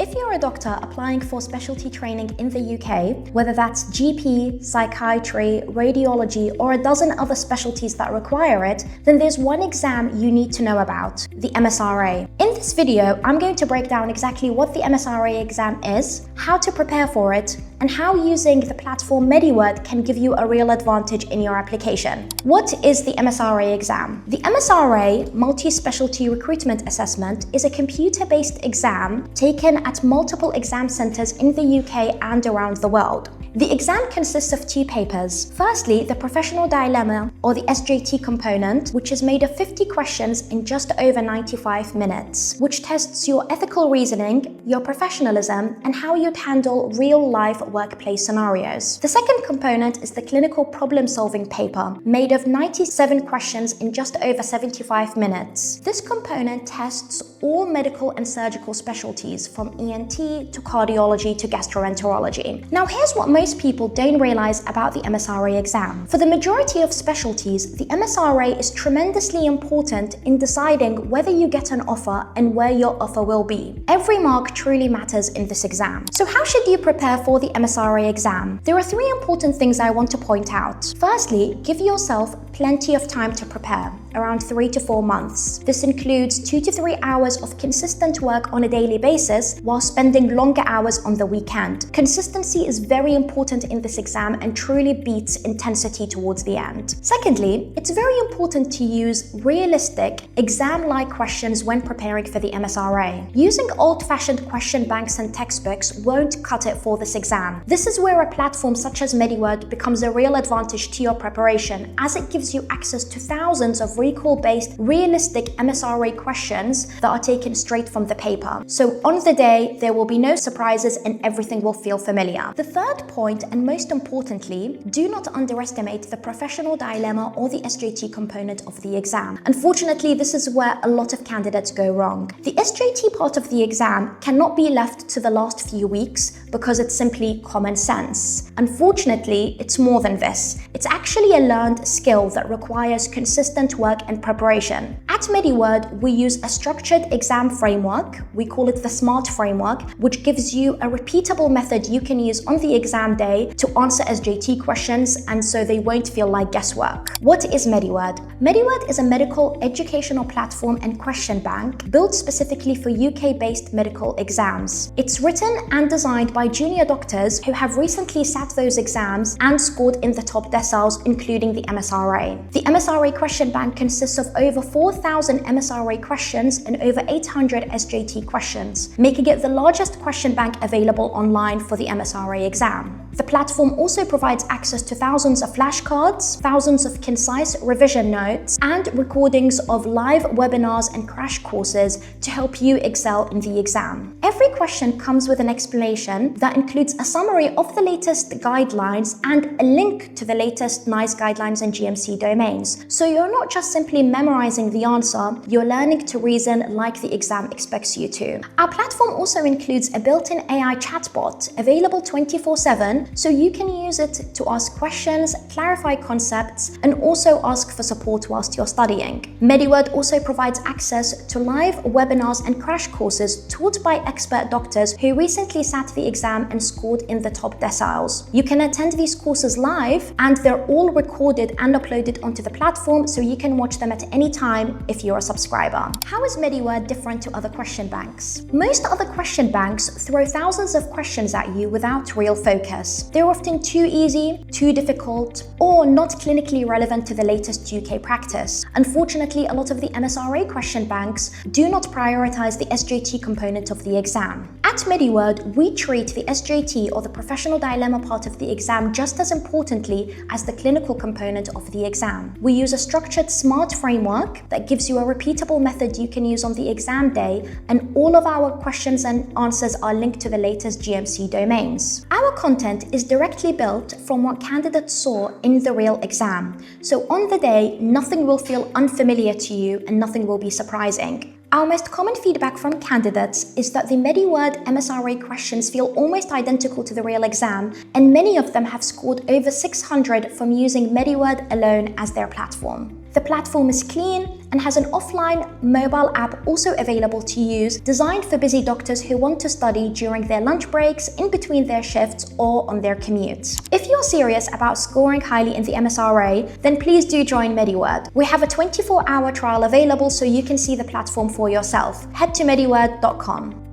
If you're a doctor applying for specialty training in the UK, whether that's GP, psychiatry, radiology, or a dozen other specialties that require it, then there's one exam you need to know about, the MSRA. In this video, I'm going to break down exactly what the MSRA exam is, how to prepare for it, and how using the platform MediWord can give you a real advantage in your application. What is the MSRA exam? The MSRA, Multi-Specialty Recruitment Assessment, is a computer-based exam taken at multiple exam centres in the UK and around the world. The exam consists of two papers. Firstly, the Professional Dilemma, or the SJT component, which is made of 50 questions in just over 95 minutes, which tests your ethical reasoning, your professionalism, and how you'd handle real-life workplace scenarios. The second component is the Clinical Problem-Solving paper, made of 97 questions in just over 75 minutes. This component tests all medical and surgical specialties, from ENT to cardiology to gastroenterology. Now, here's what most people don't realize about the MSRA exam. For the majority of specialties, the MSRA is tremendously important in deciding whether you get an offer and where your offer will be. Every mark truly matters in this exam. So how should you prepare for the MSRA exam? There are three important things I want to point out. Firstly, give yourself plenty of time to prepare, around 3 to 4 months. This includes 2 to 3 hours of consistent work on a daily basis while spending longer hours on the weekend. Consistency is very important in this exam and truly beats intensity towards the end. Secondly, it's very important to use realistic, exam-like questions when preparing for the MSRA. Using old-fashioned question banks and textbooks won't cut it for this exam. This is where a platform such as MediWord becomes a real advantage to your preparation, as it gives you access to thousands of recall-based, realistic MSRA questions that are taken straight from the paper. So on the day, there will be no surprises and everything will feel familiar. The third point, and most importantly, do not underestimate the Professional Dilemma or the SJT component of the exam. Unfortunately, this is where a lot of candidates go wrong. The SJT part of the exam cannot be left to the last few weeks because it's simply common sense. Unfortunately, it's more than this. It's actually a learned skill that requires consistent work and preparation. At MediWord, we use a structured exam framework. We call it the SMART framework, which gives you a repeatable method you can use on the exam day to answer SJT questions, and so they won't feel like guesswork. What is MediWord? MediWord is a medical educational platform and question bank built specifically for UK-based medical exams. It's written and designed by junior doctors who have recently sat those exams and scored in the top deciles, including the MSRA. The MSRA question bank consists of over 4,000 MSRA questions and over 800 SJT questions, making it the largest question bank available online for the MSRA exam. The platform also provides access to thousands of flashcards, thousands of concise revision notes, and recordings of live webinars and crash courses to help you excel in the exam. Every question comes with an explanation that includes a summary of the latest guidelines and a link to the latest NICE guidelines and GMC domains. So you're not just simply memorizing the answer, you're learning to reason like the exam expects you to. Our platform also includes a built-in AI chatbot available 24/7, so you can use it to ask questions, clarify concepts, and also ask for support whilst you're studying. MediWord also provides access to live webinars and crash courses taught by expert doctors who recently sat the exam and scored in the top deciles. You can attend these courses live, and they're all recorded and uploaded onto the platform, so you can watch them at any time if you're a subscriber. How is MediWord different to other question banks? Most other question banks throw thousands of questions at you without real focus. They're often too easy, too difficult, or not clinically relevant to the latest UK practice. Unfortunately, a lot of the MSRA question banks do not prioritize the SJT component of the exam. At MediWord, we treat the SJT, or the Professional Dilemma part of the exam, just as importantly as the clinical component of the exam. We use a structured SMART framework that gives you a repeatable method you can use on the exam day, and all of our questions and answers are linked to the latest GMC domains. Our content is directly built from what candidates saw in the real exam. So on the day, nothing will feel unfamiliar to you and nothing will be surprising. Our most common feedback from candidates is that the MediWord MSRA questions feel almost identical to the real exam, and many of them have scored over 600 from using MediWord alone as their platform. The platform is clean and has an offline mobile app also available to use, designed for busy doctors who want to study during their lunch breaks, in between their shifts, or on their commutes. If you're serious about scoring highly in the MSRA, then please do join MediWord. We have a 24-hour trial available so you can see the platform for yourself. Head to MediWord.com.